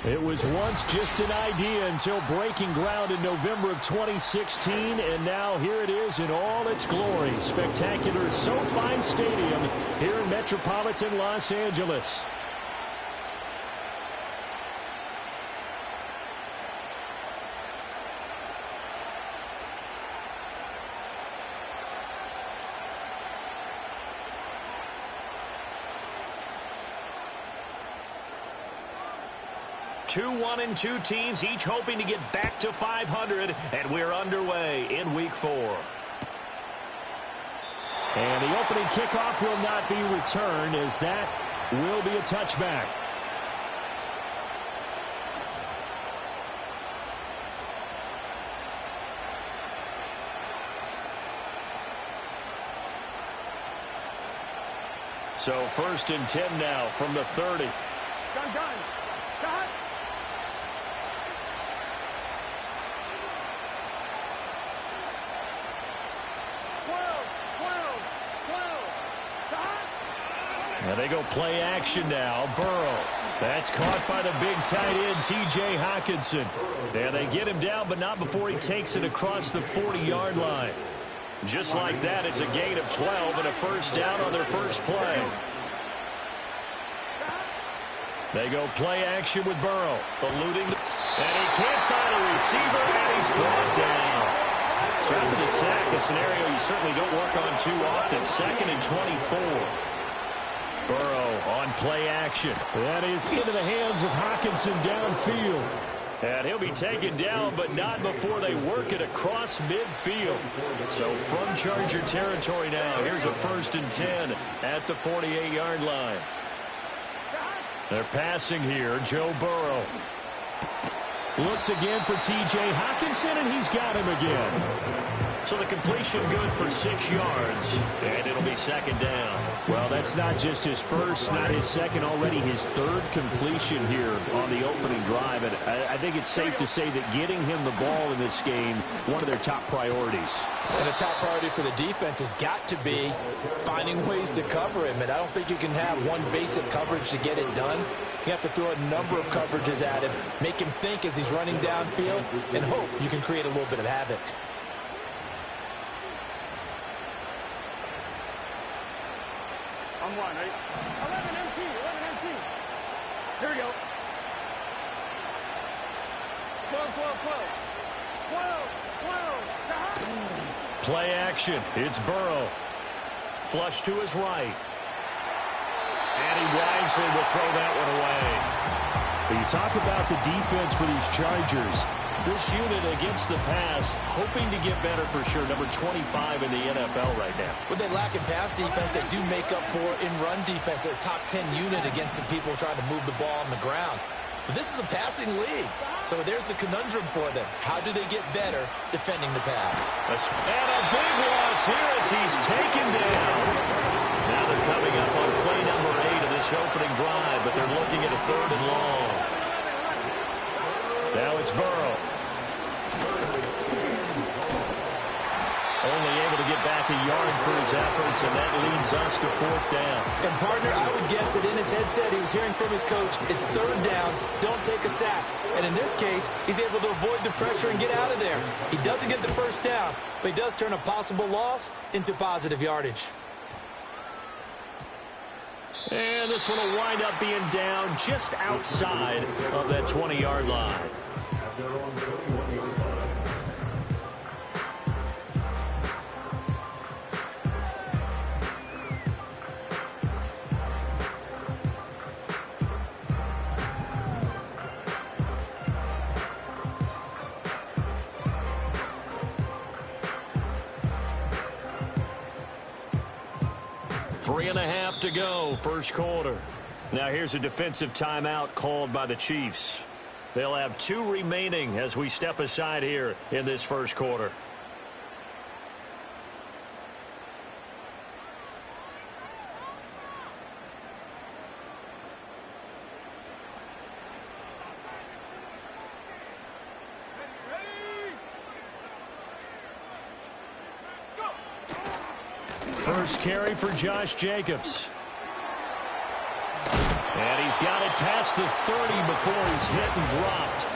It was once just an idea until breaking ground in November of 2016, and now here it is in all its glory. Spectacular SoFi Stadium here in metropolitan Los Angeles. Two 1-2 teams, each hoping to get back to 500, and we're underway in Week 4. And the opening kickoff will not be returned, as that will be a touchback. So 1st and 10 now from the 30. Gun. And they go play action now. Burrow. That's caught by the big tight end, T.J. Hockenson. And they get him down, but not before he takes it across the 40-yard line. Just like that, it's a gain of 12 and a first down on their first play. They go play action with Burrow. Eluding. And he can't find a receiver, and he's brought down. So after the sack, a scenario you certainly don't work on too often. 2nd and 24. Burrow on play action. That is into the hands of Hockenson downfield. And he'll be taken down, but not before they work it across midfield. So from Charger territory now, here's a 1st and 10 at the 48-yard line. They're passing here. Joe Burrow looks again for T.J. Hockenson, and he's got him again. So the completion good for 6 yards, and it'll be 2nd down. Well, that's not just his first, not his second, already his 3rd completion here on the opening drive. And I think it's safe to say that getting him the ball in this game, one of their top priorities. And a top priority for the defense has got to be finding ways to cover him. And I don't think you can have one basic coverage to get it done. You have to throw a number of coverages at him, make him think as he's running downfield, and hope you can create a little bit of havoc. On one, right? 11 MT. Here we go. 12. Play action. It's Burrow. Flush to his right. And he wisely will throw that one away. But you talk about the defense for these Chargers. This unit against the pass, hoping to get better for sure. Number 25 in the NFL right now. What they lack in pass defense, they do make up for in run defense. They're a top 10 unit against the people trying to move the ball on the ground. But this is a passing league. So there's the conundrum for them. How do they get better defending the pass? And a big loss here as he's taken down. Now they're coming up on play number 8 of this opening drive, but they're looking at a 3rd and long. Now it's Burrow. Only able to get back a yard for his efforts, and that leads us to 4th down. And, partner, I would guess that in his headset he was hearing from his coach, it's 3rd down, don't take a sack. And in this case, he's able to avoid the pressure and get out of there. He doesn't get the first down, but he does turn a possible loss into positive yardage. And this one will wind up being down just outside of that 20-yard line. Three and a half to go, first quarter. Now here's a defensive timeout called by the Chiefs. They'll have 2 remaining as we step aside here in this first quarter. First carry for Josh Jacobs. And he's got it past the 30 before he's hit and dropped.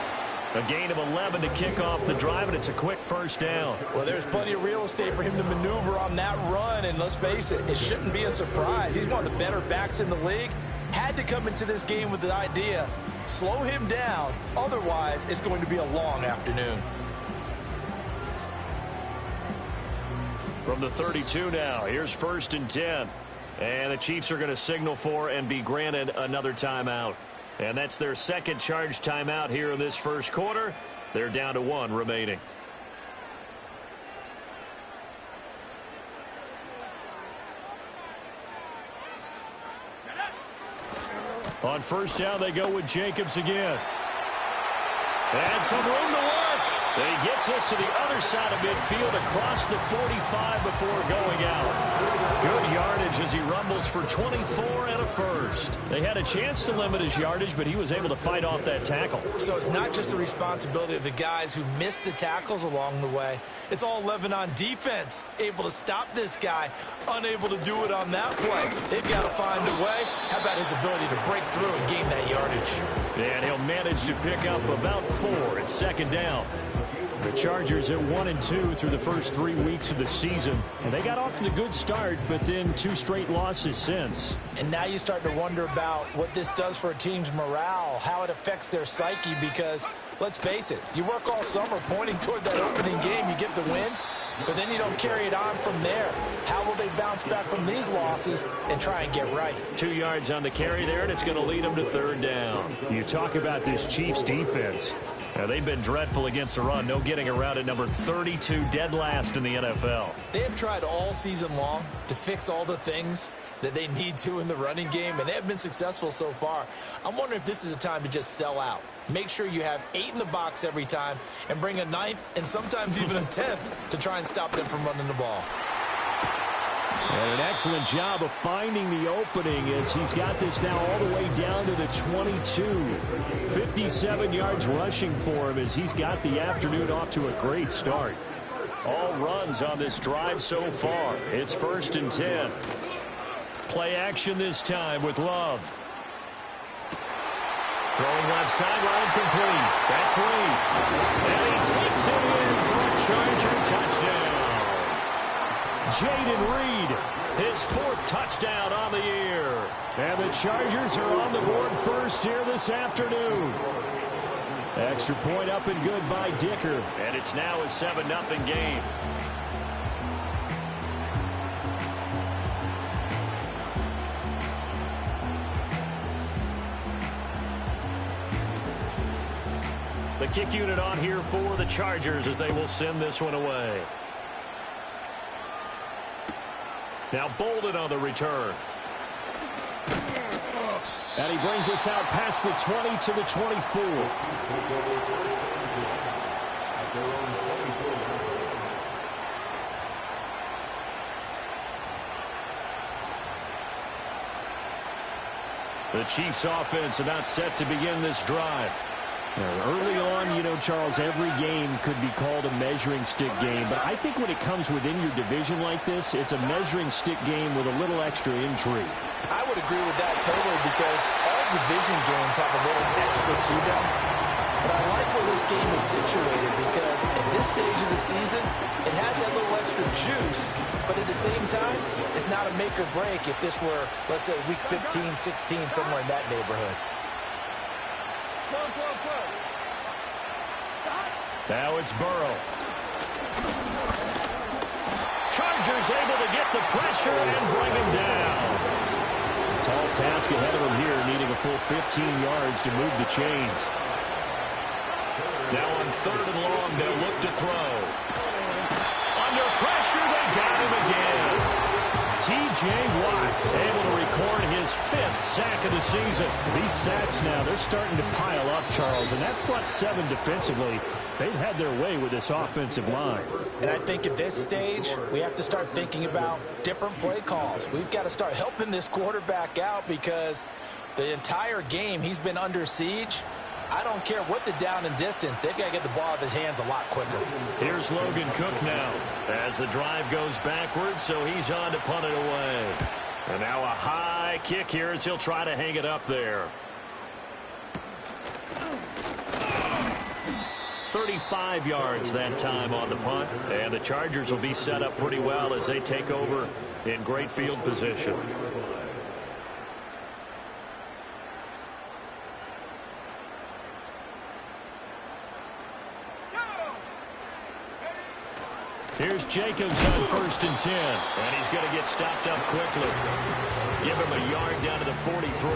A gain of 11 to kick off the drive, and it's a quick first down. Well, there's plenty of real estate for him to maneuver on that run, and let's face it, it shouldn't be a surprise. He's one of the better backs in the league. Had to come into this game with the idea, slow him down, otherwise it's going to be a long afternoon. From the 32 now, here's 1st and 10. And the Chiefs are going to signal for and be granted another timeout. And that's their second charge timeout here in this first quarter. They're down to 1 remaining. On first down, they go with Jacobs again. And some room to work. And he gets us to the other side of midfield across the 45 before going out. Good yardage as he rumbles for 24 and a first. They had a chance to limit his yardage, but he was able to fight off that tackle. So it's not just the responsibility of the guys who missed the tackles along the way. It's all 11 on defense, able to stop this guy, unable to do it on that play. They've got to find a way. How about his ability to break through and gain that yardage? And he'll manage to pick up about 4 at second down. The Chargers at 1-2 through the first 3 weeks of the season. And they got off to the good start, but then 2 straight losses since. And now you start to wonder about what this does for a team's morale, how it affects their psyche, because let's face it, you work all summer pointing toward that opening game, you get the win, but then you don't carry it on from there. How will they bounce back from these losses and try and get right? 2 yards on the carry there, and it's going to lead them to 3rd down. You talk about this Chiefs defense. Now, they've been dreadful against the run. No getting around at number 32, dead last in the NFL. They have tried all season long to fix all the things that they need to in the running game, and they have been successful so far. I'm wondering if this is a time to just sell out. Make sure you have 8 in the box every time and bring a 9th and sometimes even a 10th to try and stop them from running the ball. And an excellent job of finding the opening as he's got this now all the way down to the 22. 57 yards rushing for him as he's got the afternoon off to a great start. All runs on this drive so far. It's 1st and 10. Play action this time with Love. Throwing left sideline complete. That's Lee. And he takes it in for a Charger touchdown. Jaden Reed, his 4th touchdown on the year. And the Chargers are on the board first here this afternoon. Extra point up and good by Dicker. And it's now a 7-0 game. The kick unit on here for the Chargers as they will send this one away. Now Bolden on the return. And he brings us out past the 20 to the 24. The Chiefs offense about set to begin this drive. Early on, you know, Charles, every game could be called a measuring stick game. But I think when it comes within your division like this, it's a measuring stick game with a little extra intrigue. I would agree with that totally because all division games have a little extra to them. But I like where this game is situated because at this stage of the season, it has that little extra juice. But at the same time, it's not a make or break if this were, let's say, week 15, 16, somewhere in that neighborhood. Now it's Burrow. Chargers able to get the pressure and bring him down. Tall task ahead of him here, needing a full 15 yards to move the chains. Now on 3rd and long, they'll look to throw. Under pressure, they got him again. T.J. Watt able to record his 5th sack of the season. These sacks now, they're starting to pile up, Charles, and that front 7 defensively, they've had their way with this offensive line. And I think at this stage, we have to start thinking about different play calls. We've got to start helping this quarterback out because the entire game he's been under siege. I don't care what the down and distance. They've got to get the ball out of his hands a lot quicker. Here's Logan Cook now as the drive goes backwards, so he's on to punt it away. And now a high kick here as he'll try to hang it up there. 35 yards that time on the punt. And the Chargers will be set up pretty well as they take over in great field position. Here's Jacobs on 1st and 10. And he's going to get stopped up quickly. Give him a yard down to the 43.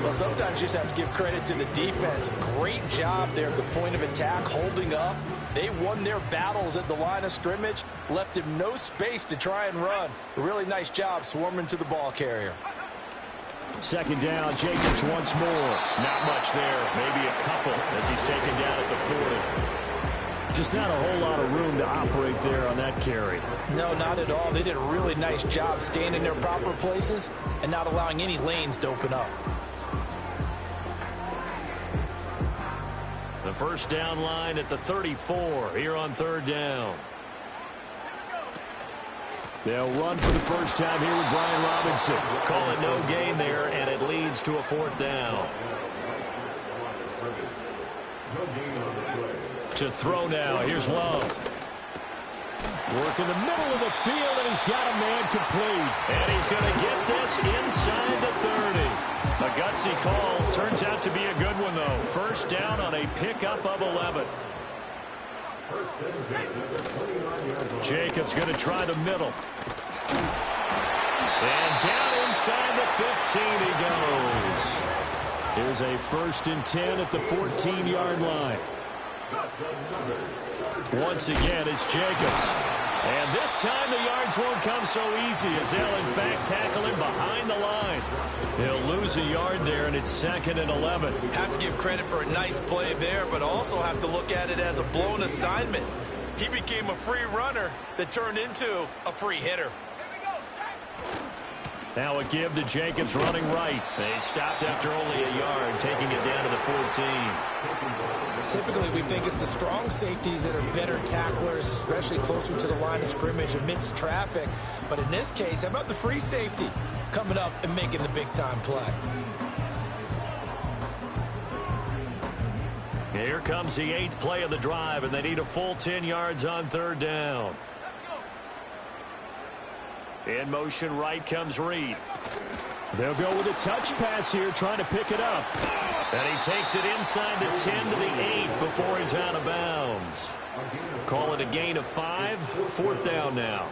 Well, sometimes you just have to give credit to the defense. Great job there at the point of attack, holding up. They won their battles at the line of scrimmage, left him no space to try and run. A really nice job swarming to the ball carrier. 2nd down, Jacobs once more. Not much there, maybe a couple as he's taken down at the 40. Just not a whole lot of room to operate there on that carry. No, not at all. They did a really nice job staying in their proper places and not allowing any lanes to open up. The 1st down line at the 34 here on 3rd down. They'll run for the first time here with Brian Robinson. Call it no gain there, and it leads to a 4th down. To throw now. Here's Love. Work in the middle of the field, and he's got a man complete. And he's going to get this inside the 30. A gutsy call. Turns out to be a good one, though. 1st down on a pickup of 11. Jacobs going to try the middle. And down inside the 15 he goes. Here's a 1st and 10 at the 14-yard line. Once again, it's Jacobs. And this time the yards won't come so easy as they'll, in fact, tackle him behind the line. He'll lose a yard there, and it's 2nd and 11. Have to give credit for a nice play there, but also have to look at it as a blown assignment. He became a free runner that turned into a free hitter. Now a give to Jacobs running right. They stopped after only a yard, taking it down to the 14. Typically, we think it's the strong safeties that are better tacklers, especially closer to the line of scrimmage amidst traffic. But in this case, how about the free safety coming up and making the big-time play? Here comes the 8th play of the drive, and they need a full 10 yards on 3rd down. In motion right comes Reed. They'll go with a touch pass here, trying to pick it up. And he takes it inside the 10 to the 8 before he's out of bounds. Call it a gain of 5. 4th down now.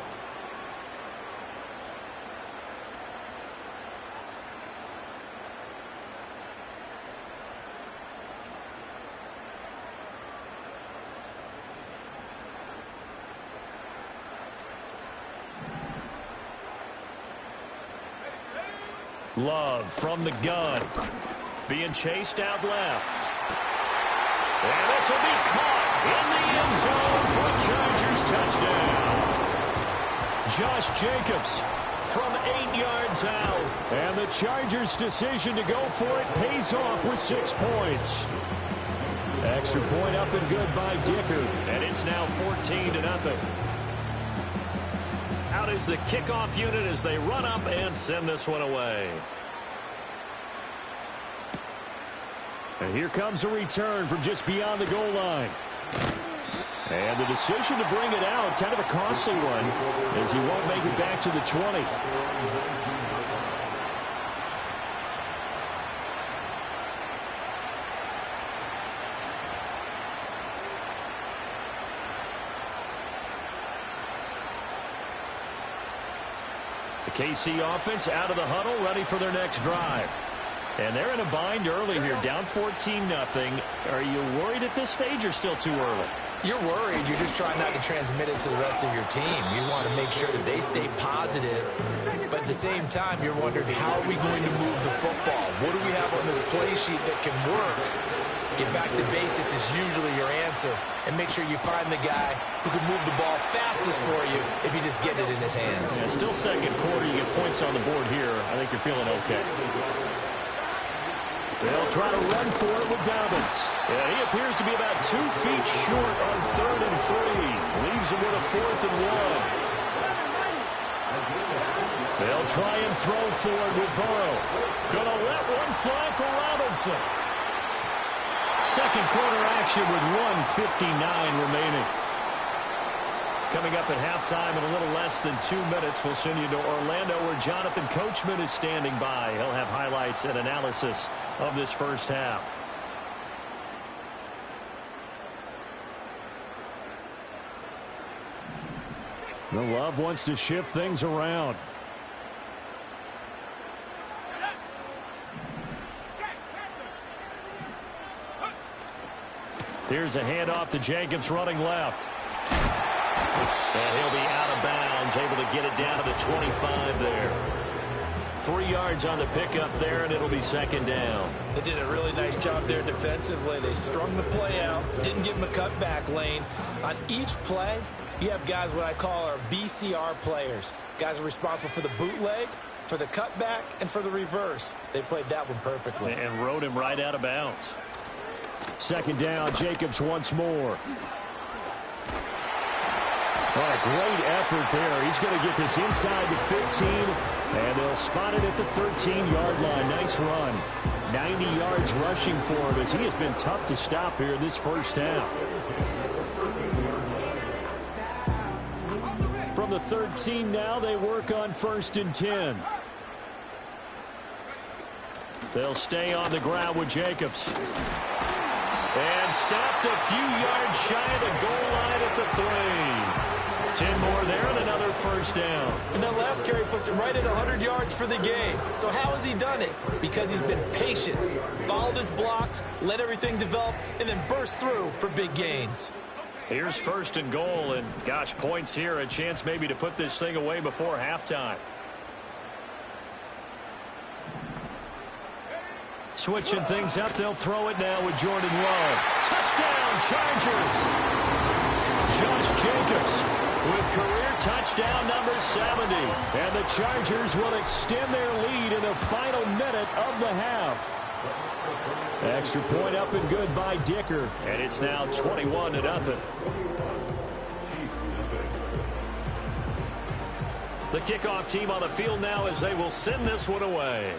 Love from the gun. Being chased out left. And this will be caught in the end zone for a Chargers touchdown. Josh Jacobs from 8 yards out. And the Chargers' decision to go for it pays off with 6 points. Extra point up and good by Dicker. And it's now 14-0. Out is the kickoff unit as they run up and send this one away. And here comes a return from just beyond the goal line. And the decision to bring it out, kind of a costly one, as he won't make it back to the 20. The KC offense out of the huddle, ready for their next drive. And they're in a bind early here, down 14-0. Are you worried at this stage or still too early? You're worried. You're just trying not to transmit it to the rest of your team. You want to make sure that they stay positive. But at the same time, you're wondering, how are we going to move the football? What do we have on this play sheet that can work? Get back to basics is usually your answer. And make sure you find the guy who can move the ball fastest for you if you just get it in his hands. Yeah, still 2nd quarter. You get points on the board here. I think you're feeling okay. They'll try to run for it with Dobbins. Yeah, he appears to be about 2 feet short on 3rd and 3. Leaves him with a 4th and 1. They'll try and throw for it with Burrow. Gonna let one fly for Robinson. Second quarter action with 1:59 remaining. Coming up at halftime in a little less than 2 minutes, we'll send you to Orlando where Jonathan Coachman is standing by. He'll have highlights and analysis of this first half. The Love wants to shift things around. Here's a handoff to Jacobs running left. And he'll be out of bounds, able to get it down to the 25 there. 3 yards on the pickup there, and it'll be second down. They did a really nice job there defensively. They strung the play out, didn't give him a cutback lane. On each play, you have guys what I call our BCR players. Guys are responsible for the bootleg, for the cutback, and for the reverse. They played that one perfectly. And rode him right out of bounds. Second down, Jacobs once more. Oh, great effort there. He's going to get this inside the 15, and they'll spot it at the 13-yard line. Nice run. 90 yards rushing for him as he has been tough to stop here in this first half. From the 13 now, they work on 1st and 10. They'll stay on the ground with Jacobs. And stopped a few yards shy of the goal line at the 3. 10 more there and another first down. And that last carry puts him right at 100 yards for the game. So how has he done it? Because he's been patient, followed his blocks, let everything develop, and then burst through for big gains. Here's 1st and goal, and gosh, points here, a chance maybe to put this thing away before halftime. Switching things up, they'll throw it now with Jordan Love. Touchdown, Chargers! Josh Jacobs with career touchdown number 70. And the Chargers will extend their lead in the final minute of the half. Extra point up and good by Dicker. And it's now 21-0. The kickoff team on the field now as they will send this one away.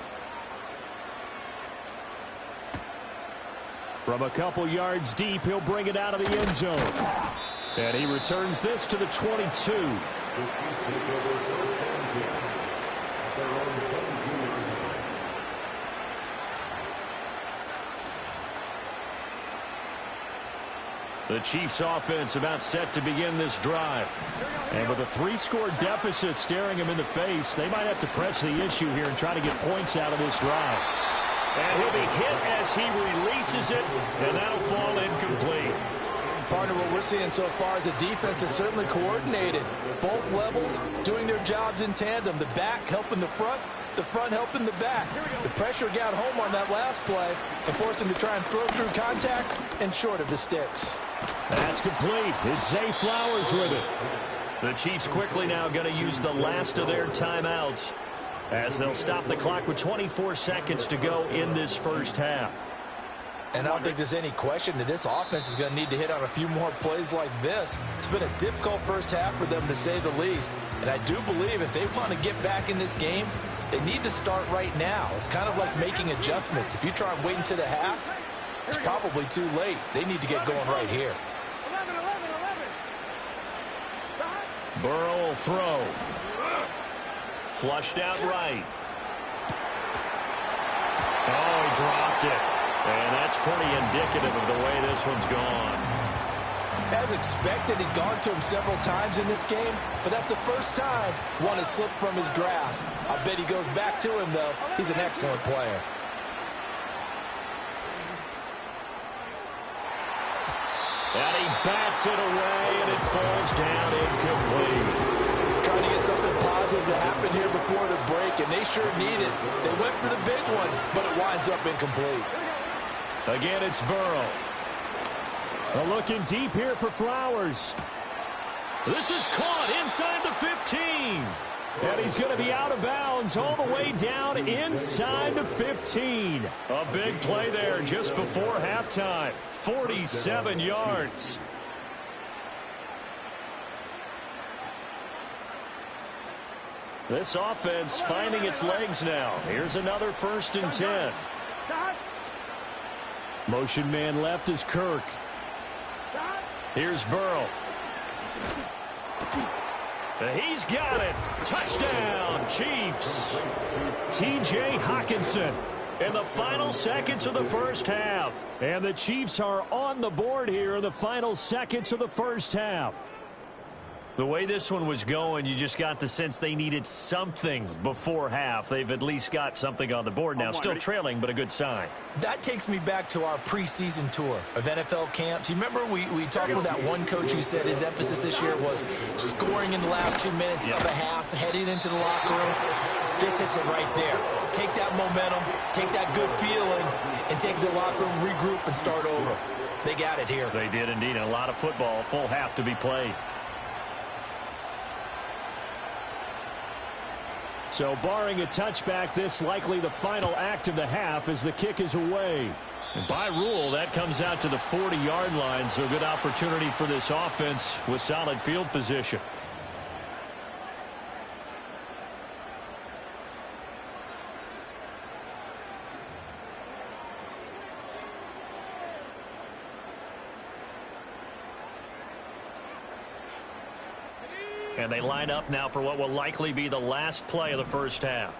From a couple yards deep, he'll bring it out of the end zone. And he returns this to the 22. The Chiefs offense about set to begin this drive. And with a 3-score deficit staring him in the face, they might have to press the issue here and try to get points out of this drive. And he'll be hit as he releases it, and that'll fall incomplete. Partner, what we're seeing so far is the defense is certainly coordinated. Both levels doing their jobs in tandem. The back helping the front helping the back. The pressure got home on that last play and forced him to try and throw through contact and short of the sticks. That's complete. It's Zay Flowers with it. The Chiefs quickly now going to use the last of their timeouts as they'll stop the clock with 24 seconds to go in this first half. And I don't think there's any question that this offense is going to need to hit on a few more plays like this. It's been a difficult first half for them, to say the least. And I do believe if they want to get back in this game, they need to start right now. It's kind of like making adjustments. If you try and wait until the half, it's probably too late. They need to get going right here. 11. Burrow will throw. Flushed out right. Oh, he dropped it. And that's pretty indicative of the way this one's gone. As expected, he's gone to him several times in this game, but that's the first time one has slipped from his grasp. I bet he goes back to him, though. He's an excellent player. And he bats it away, and it falls down incomplete. Trying to get something positive to happen here before the break, and they sure need it. They went for the big one, but it winds up incomplete. Again, it's Burrow. Looking deep here for Flowers. This is caught inside the 15. And he's going to be out of bounds all the way down inside the 15. A big play there just before halftime. 47 yards. This offense finding its legs now. Here's another 1st and 10. Motion man left is Kirk. Here's Burrow. He's got it. Touchdown, Chiefs. T.J. Hockenson in the final seconds of the first half. And the Chiefs are on the board here in the final seconds of the first half. The way this one was going, you just got the sense they needed something before half. They've at least got something on the board now. Still trailing, but a good sign. That takes me back to our preseason tour of NFL camps. You remember we talked with that one coach who said his emphasis this year was scoring in the last 2 minutes of a half, heading into the locker room. This hits it right there. Take that momentum, take that good feeling, and take the locker room, regroup, and start over. They got it here. They did indeed. And a lot of football, full half to be played. So barring a touchback, this likely the final act of the half as the kick is away. And by rule, that comes out to the 40-yard line, so good opportunity for this offense with solid field position. And they line up now for what will likely be the last play of the first half.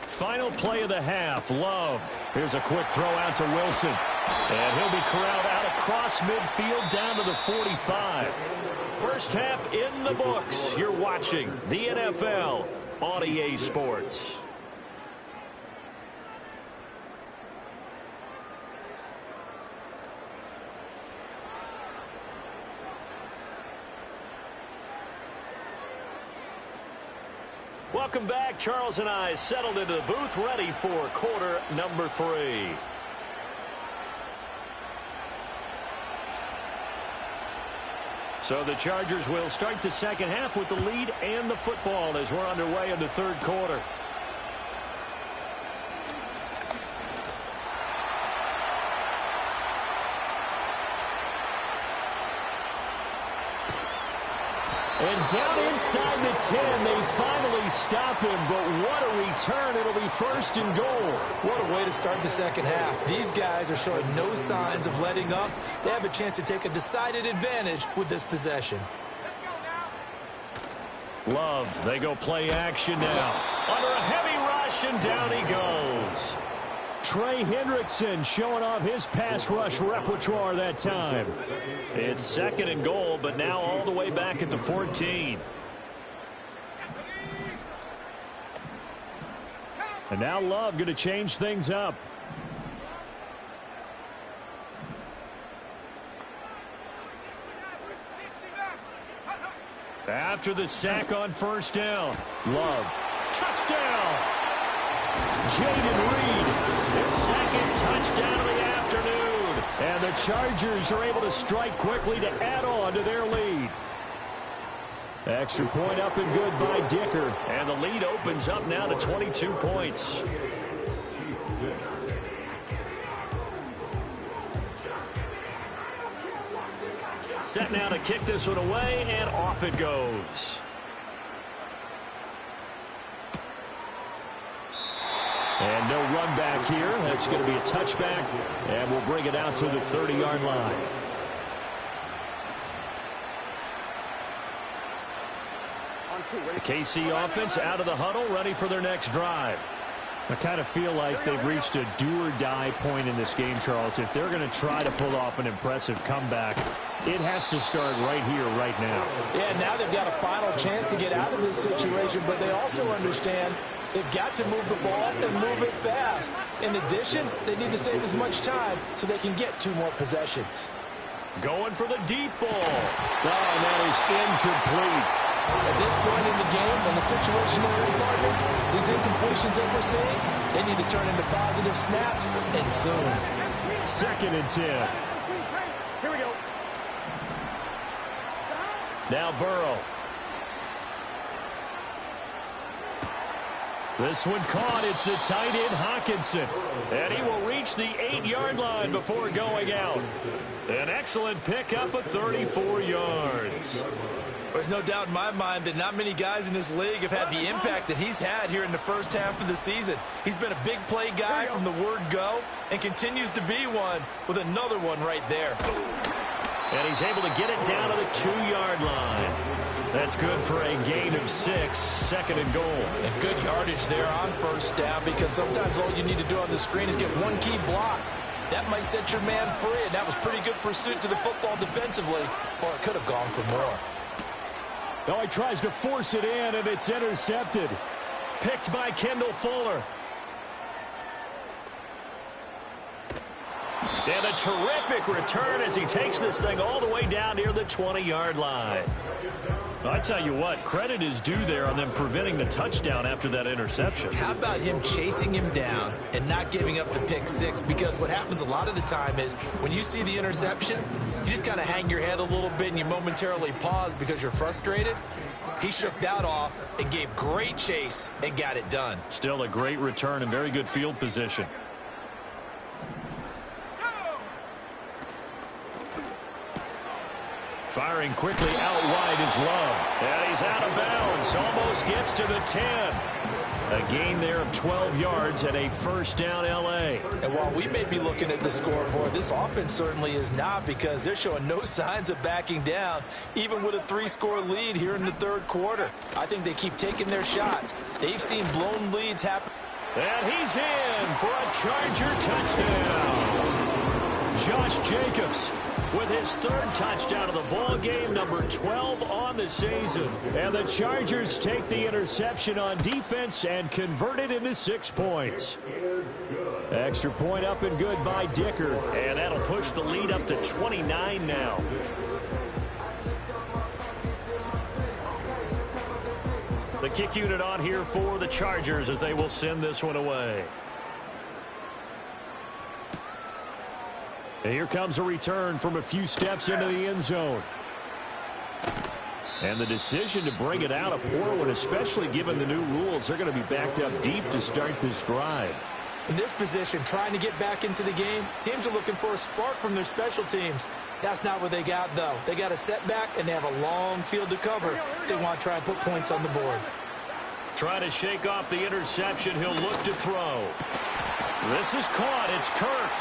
Final play of the half, Love. Here's a quick throw out to Wilson. And he'll be corralled out across midfield down to the 45. First half in the books. You're watching the NFL on EA Sports. Welcome back. Charles and I settled into the booth, ready for quarter number 3. So the Chargers will start the second half with the lead and the football as we're underway in the third quarter. And down inside the 10, they finally stop him, but what a return. It'll be first and goal. What a way to start the second half. These guys are showing no signs of letting up. They have a chance to take a decided advantage with this possession. Love, they go play action now. Under a heavy rush, and down he goes. Trey Hendrickson showing off his pass rush repertoire that time. It's second and goal, but now all the way back at the 14. And now Love going to change things up. After the sack on first down, Love, touchdown! Jaden Reed, his second touchdown of the afternoon. And the Chargers are able to strike quickly to add on to their lead. Extra point up and good by Dicker. And the lead opens up now to 22 points. Set now to kick this one away, and off it goes. And no run back here. That's going to be a touchback, and we'll bring it out to the 30-yard line. The KC offense out of the huddle, ready for their next drive. I kind of feel like they've reached a do-or-die point in this game, Charles. If they're going to try to pull off an impressive comeback, it has to start right here, right now. Yeah, now they've got a final chance to get out of this situation, but they also understand they've got to move the ball and move it fast. In addition, they need to save as much time so they can get 2 more possessions. Going for the deep ball. Oh, and that is incomplete. At this point in the game, in the situation they're in, partner, these incompletions that we're seeing, they need to turn into positive snaps, and soon. 2nd and 10. Here we go. Now Burrow. This one caught. It's the tight end, Hockenson. And he will reach the 8-yard line before going out. An excellent pickup of 34 yards. There's no doubt in my mind that not many guys in this league have had the impact that he's had here in the first half of the season. He's been a big play guy from the word go and continues to be one with another one right there. And he's able to get it down to the 2-yard line. That's good for a gain of 6, second and goal. And good yardage there on first down, because sometimes all you need to do on the screen is get one key block. That might set your man free, and that was pretty good pursuit to the football defensively, or it could have gone for more. Oh, he tries to force it in, and it's intercepted. Picked by Kendall Fuller. And a terrific return as he takes this thing all the way down near the 20-yard line. I tell you what, credit is due there on them preventing the touchdown after that interception. How about him chasing him down and not giving up the pick six? Because what happens a lot of the time is when you see the interception, you just kind of hang your head a little bit and you momentarily pause because you're frustrated. He shook that off and gave great chase and got it done. Still a great return and very good field position. Firing quickly out wide is Love. And he's out of bounds. Almost gets to the 10. A gain there of 12 yards and a first down L.A. And while we may be looking at the scoreboard, this offense certainly is not, because they're showing no signs of backing down, even with a 3-score lead here in the third quarter. I think they keep taking their shots. They've seen blown leads happen. And he's in for a Charger touchdown. Josh Jacobs with his third touchdown of the ball game, number 12 on the season. And the Chargers take the interception on defense and convert it into 6 points. Extra point up and good by Dicker. And that'll push the lead up to 29 now. The kick unit on here for the Chargers as they will send this one away. And here comes a return from a few steps into the end zone. And the decision to bring it out, a poor one, especially given the new rules. They're going to be backed up deep to start this drive. In this position, trying to get back into the game, teams are looking for a spark from their special teams. That's not what they got, though. They got a setback, and they have a long field to cover if they want to try and put points on the board. Trying to shake off the interception. He'll look to throw. This is caught. It's Kirk.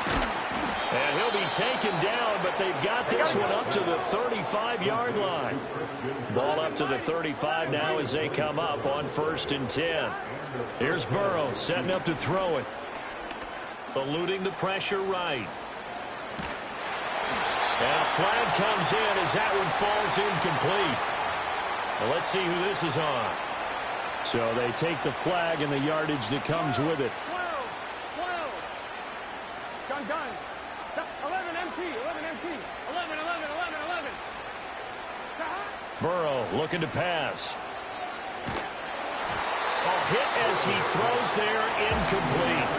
And he'll be taken down, but they've got this one up to the 35-yard line. Ball up to the 35 now as they come up on 1st and 10. Here's Burrow setting up to throw it. Eluding the pressure right. And a flag comes in as that one falls incomplete. Well, let's see who this is on. So they take the flag and the yardage that comes with it. 12. Done. 11 MT. 11. Burrow looking to pass. A hit as he throws there, incomplete.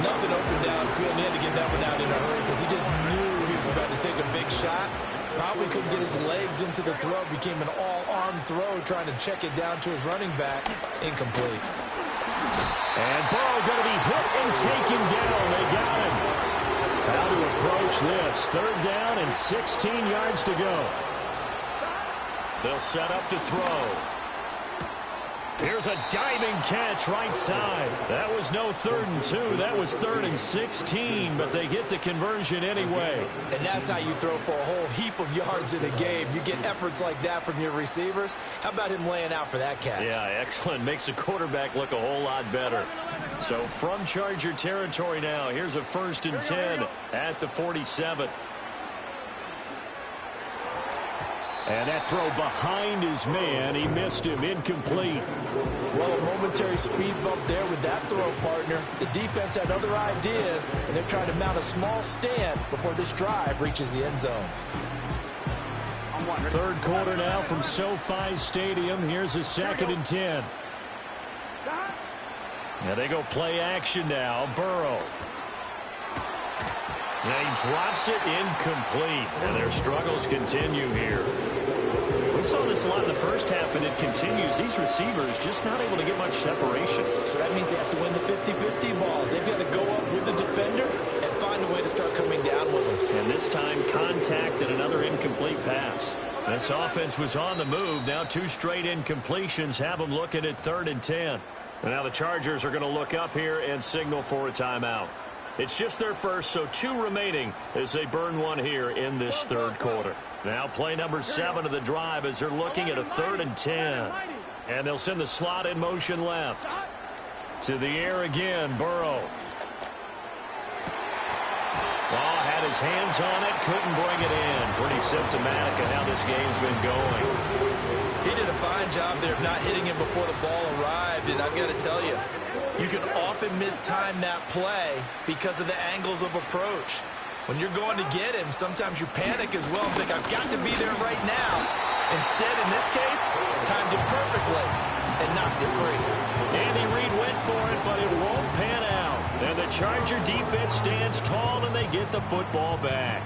Nothing open downfield. He had to get that one out in a hurry because he just knew he was about to take a big shot. Probably couldn't get his legs into the throw. Became an all-arm throw, trying to check it down to his running back. Incomplete. And Burrow going to be hit and taken down. They got him. How to approach this. 3rd down and 16 yards to go. They'll set up to throw. Here's a diving catch right side. That was no 3rd and 2. That was 3rd and 16, but they get the conversion anyway. And that's how you throw for a whole heap of yards in a game. You get efforts like that from your receivers. How about him laying out for that catch? Yeah, excellent. Makes the quarterback look a whole lot better. So from Charger territory now, here's a 1st and 10 at the 47. And that throw behind his man. He missed him. Incomplete. Well, a momentary speed bump there with that throw, partner. The defense had other ideas, and they're trying to mount a small stand before this drive reaches the end zone. 3rd quarter now from SoFi Stadium. Here's a 2nd and 10. Now they go play action now. Burrow. And he drops it incomplete. And their struggles continue here. We saw this a lot in the first half, and it continues. These receivers just not able to get much separation. So that means they have to win the 50-50 balls. They've got to go up with the defender and find a way to start coming down with them. And this time, contact and another incomplete pass. This offense was on the move. Now 2 straight incompletions have them looking at 3rd and 10. And now the Chargers are going to look up here and signal for a timeout. It's just their first, so 2 remaining as they burn one here in this 3rd quarter. Now play number 7 of the drive as they're looking at a 3rd and 10. And they'll send the slot in motion left. To the air again, Burrow. Oh, had his hands on it, couldn't bring it in. Pretty symptomatic of how this game's been going. He did a fine job there of not hitting him before the ball arrived, and I've got to tell you, you can often mistime that play because of the angles of approach. When you're going to get him, sometimes you panic as well and think, I've got to be there right now. Instead, in this case, timed it perfectly and knocked it free. Andy Reid went for it, but it won't pan out. And the Charger defense stands tall, and they get the football back.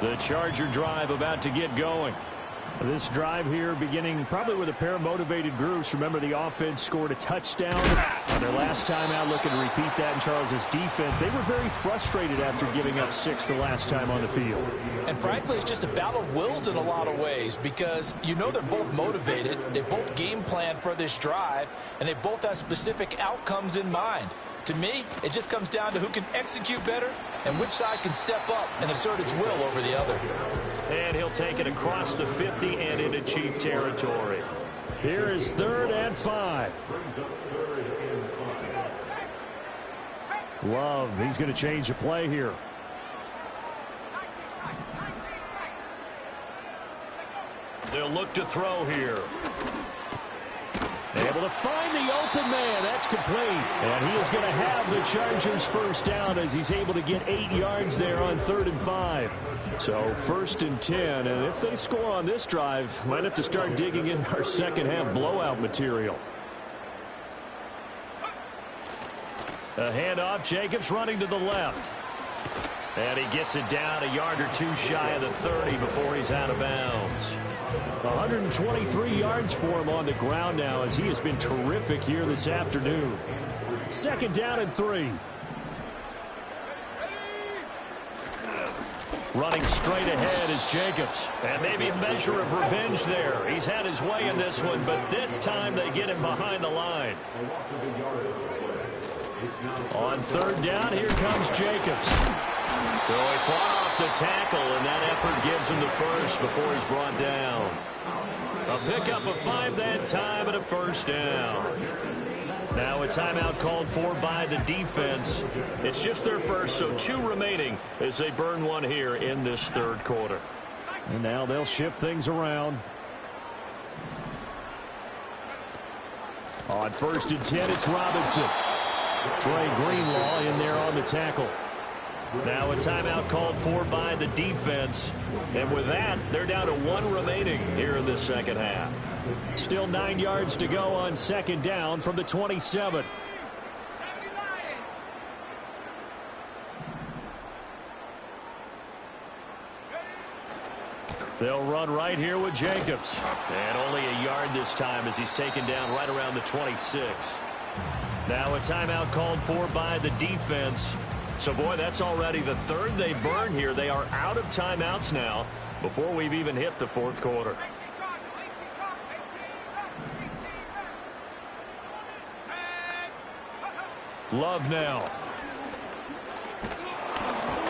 The Charger drive about to get going. This drive here beginning probably with a pair of motivated groups. Remember, the offense scored a touchdown on their last time out, looking to repeat that in Charles' defense. They were very frustrated after giving up 6 the last time on the field. And frankly, it's just a battle of wills in a lot of ways because you know they're both motivated, they both game plan for this drive, and they both have specific outcomes in mind. To me, it just comes down to who can execute better and which side can step up and assert its will over the other. And he'll take it across the 50 and into Chief territory. Here is 3rd and 5. Love, he's going to change the play here. They'll look to throw here. Able to find the open man. That's complete. And he is going to have the Chargers first down as he's able to get 8 yards there on 3rd and 5. So 1st and 10. And if they score on this drive, might have to start digging in our second half blowout material. A handoff. Jacobs running to the left. And he gets it down a yard or 2 shy of the 30 before he's out of bounds. 123 yards for him on the ground now as he has been terrific here this afternoon. 2nd down and 3. Running straight ahead is Jacobs. And maybe a measure of revenge there. He's had his way in this one, but this time they get him behind the line. On 3rd down, here comes Jacobs. So he fought off the tackle, and that effort gives him the first before he's brought down. A pickup of 5 that time and a first down. Now a timeout called for by the defense. It's just their first, so 2 remaining as they burn one here in this 3rd quarter. And now they'll shift things around. On 1st and 10, it's Robinson. Trey Greenlaw in there on the tackle. Now a timeout called for by the defense. And with that, they're down to 1 remaining here in the second half. Still 9 yards to go on 2nd down from the 27. They'll run right here with Jacobs. And only a yard this time as he's taken down right around the 26. Now a timeout called for by the defense. So, boy, that's already the 3rd they burn here. They are out of timeouts now before we've even hit the 4th quarter. Love now.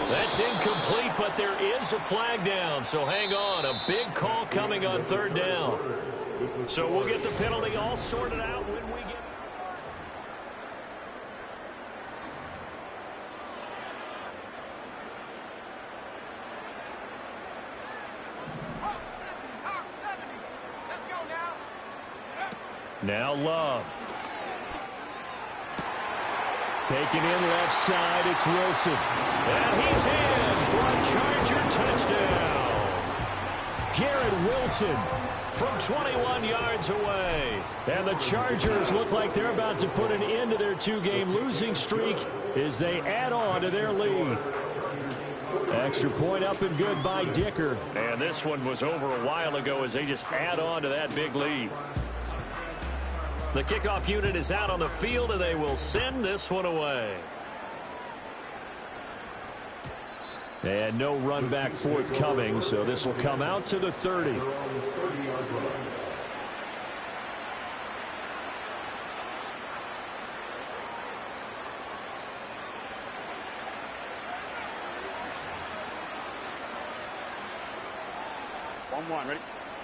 That's incomplete, but there is a flag down, so hang on. A big call coming on 3rd down. So we'll get the penalty all sorted out when we get... Now Love. Taken in left side, it's Wilson. And he's in for a Charger touchdown. Garrett Wilson from 21 yards away. And the Chargers look like they're about to put an end to their 2-game losing streak as they add on to their lead. Extra point up and good by Dicker. And this one was over a while ago as they just add on to that big lead. The kickoff unit is out on the field, and they will send this one away. And no run back forthcoming, so this will come out to the 30. Ready?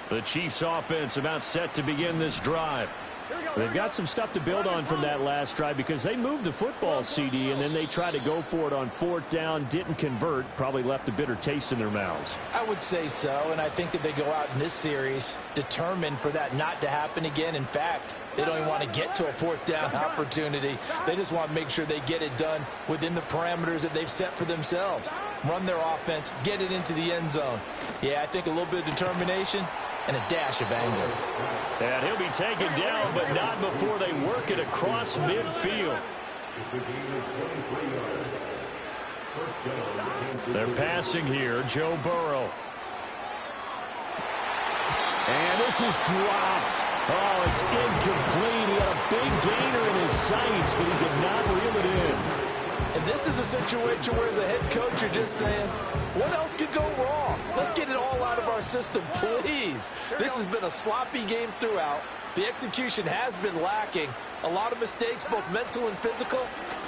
The Chiefs offense about set to begin this drive. They've got some stuff to build on from that last drive because they moved the football, CD, and then they tried to go for it on 4th down, didn't convert, probably left a bitter taste in their mouths. I would say so, and I think that they go out in this series determined for that not to happen again. In fact, they don't even want to get to a 4th down opportunity. They just want to make sure they get it done within the parameters that they've set for themselves. Run their offense, get it into the end zone. Yeah, I think a little bit of determination and a dash of anger. And he'll be taken down, but not before they work it across midfield. They're passing here, Joe Burrow. And this is dropped. Oh, it's incomplete. He had a big gainer in his sights, but he did not reel it in. And this is a situation where as a head coach, you're just saying, what else could go wrong? Let's get it all out of our system, please. This has been a sloppy game throughout. The execution has been lacking. A lot of mistakes, both mental and physical.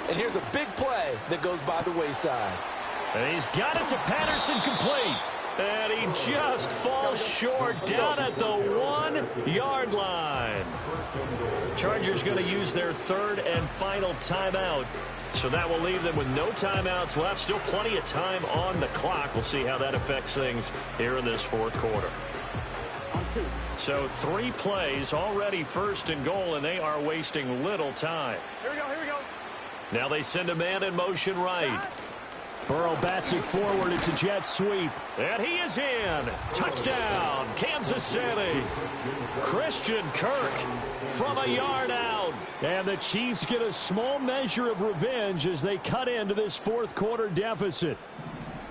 And here's a big play that goes by the wayside. And he's got it to Patterson, complete. And he just falls short down at the 1-yard line. Chargers going to use their 3rd and final timeout. So that will leave them with no timeouts left. Still plenty of time on the clock. We'll see how that affects things here in this 4th quarter. So 3 plays already 1st and goal, and they are wasting little time. Here we go. Now they send a man in motion right. Burrow bats it forward. It's a jet sweep. And he is in. Touchdown, Kansas City. Christian Kirk from a yard out. And the Chiefs get a small measure of revenge as they cut into this 4th quarter deficit.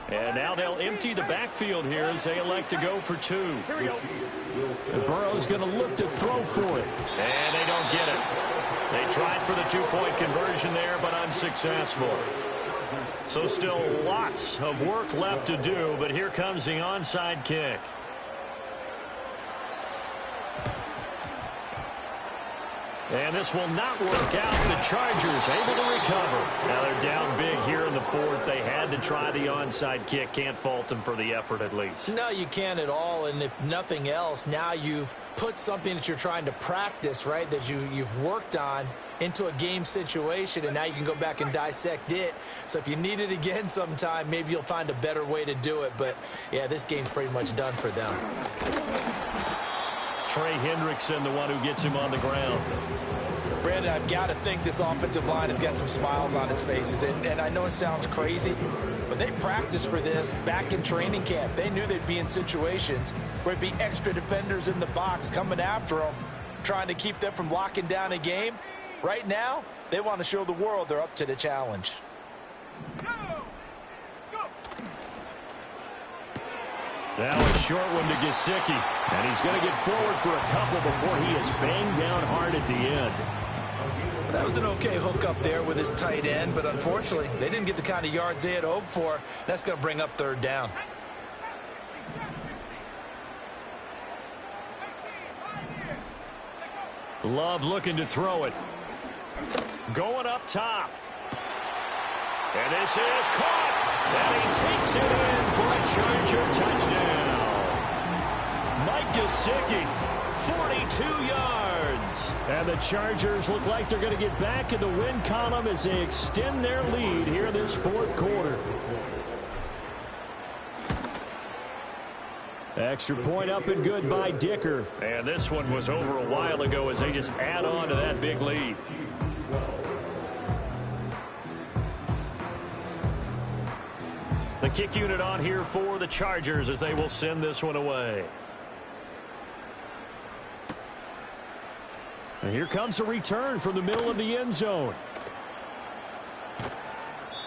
And now they'll empty the backfield here as they elect to go for 2. Here we go. And Burrow's going to look to throw for it. And they don't get it. They tried for the 2-point conversion there, but unsuccessful. So still lots of work left to do, but here comes the onside kick. And this will not work out. The Chargers able to recover. Now they're down big here in the 4th. They had to try the onside kick. Can't fault them for the effort at least. No, you can't at all. And if nothing else, now you've put something that you're trying to practice, right, that you've worked on into a game situation, and now you can go back and dissect it. So if you need it again sometime, maybe you'll find a better way to do it. But, yeah, this game's pretty much done for them. Trey Hendrickson, the one who gets him on the ground. Brandon, I've got to think this offensive line has got some smiles on its faces. And I know it sounds crazy, but they practiced for this back in training camp. They knew they'd be in situations where it'd be extra defenders in the box coming after them, trying to keep them from locking down a game. Right now, they want to show the world they're up to the challenge. Now a short one to Gesicki. And he's going to get forward for a couple before he is banged down hard at the end. That was an okay hook up there with his tight end, but unfortunately, they didn't get the kind of yards they had hoped for. That's going to bring up 3rd down. Love looking to throw it. Going up top. And this is caught. And he takes it in for a Charger touchdown. Mike Gesicki, 42 yards. And the Chargers look like they're going to get back in the win column as they extend their lead here in this 4th quarter. Extra point up and good by Dicker. And this one was over a while ago as they just add on to that big lead. The kick unit on here for the Chargers as they will send this one away. And here comes a return from the middle of the end zone.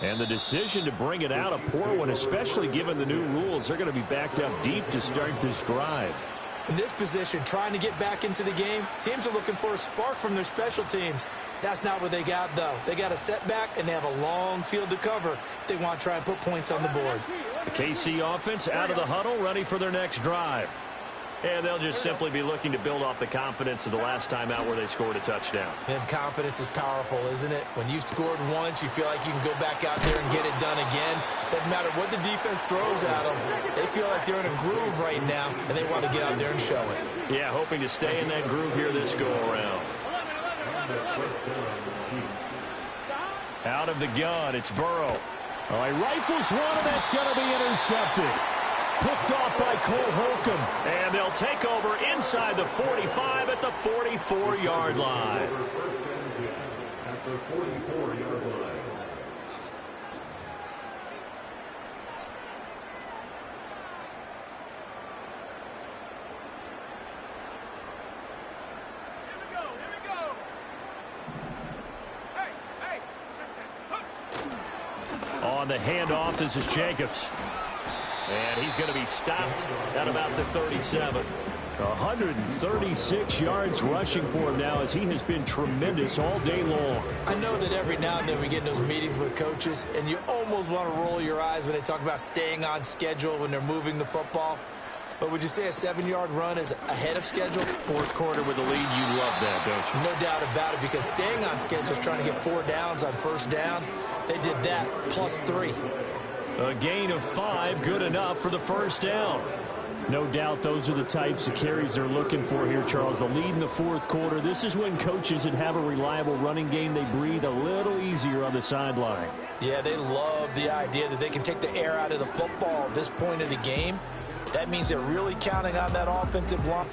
And the decision to bring it out, a poor one, especially given the new rules. They're going to be backed up deep to start this drive. In this position, trying to get back into the game, teams are looking for a spark from their special teams. That's not what they got, though. They got a setback, and they have a long field to cover if they want to try and put points on the board. The KC offense out of the huddle, ready for their next drive. And they'll just simply be looking to build off the confidence of the last time out where they scored a touchdown. And confidence is powerful, isn't it? When you've scored once, you feel like you can go back out there and get it done again. Doesn't matter what the defense throws at them. They feel like they're in a groove right now, and they want to get out there and show it. Yeah, hoping to stay in that groove here this go-around. Out of the gun, it's Burrow. All right, rifles one, and that's going to be intercepted. Picked off by Cole Holcomb. And they'll take over inside the 45 at the 44-yard line. On the handoff, this is Jacobs. And he's going to be stopped at about the 37. 136 yards rushing for him now, as he has been tremendous all day long. I know that every now and then we get in those meetings with coaches, and you almost want to roll your eyes when they talk about staying on schedule when they're moving the football. But would you say a 7-yard run is ahead of schedule? Fourth quarter with the lead, you love that, don't you? No doubt about it, because staying on schedule is trying to get 4 downs on first down. They did that, plus 3. A gain of 5, good enough for the first down. No doubt those are the types of carries they're looking for here, Charles. The lead in the fourth quarter. This is when coaches that have a reliable running game, they breathe a little easier on the sideline. Yeah, they love the idea that they can take the air out of the football at this point of the game. That means they're really counting on that offensive line.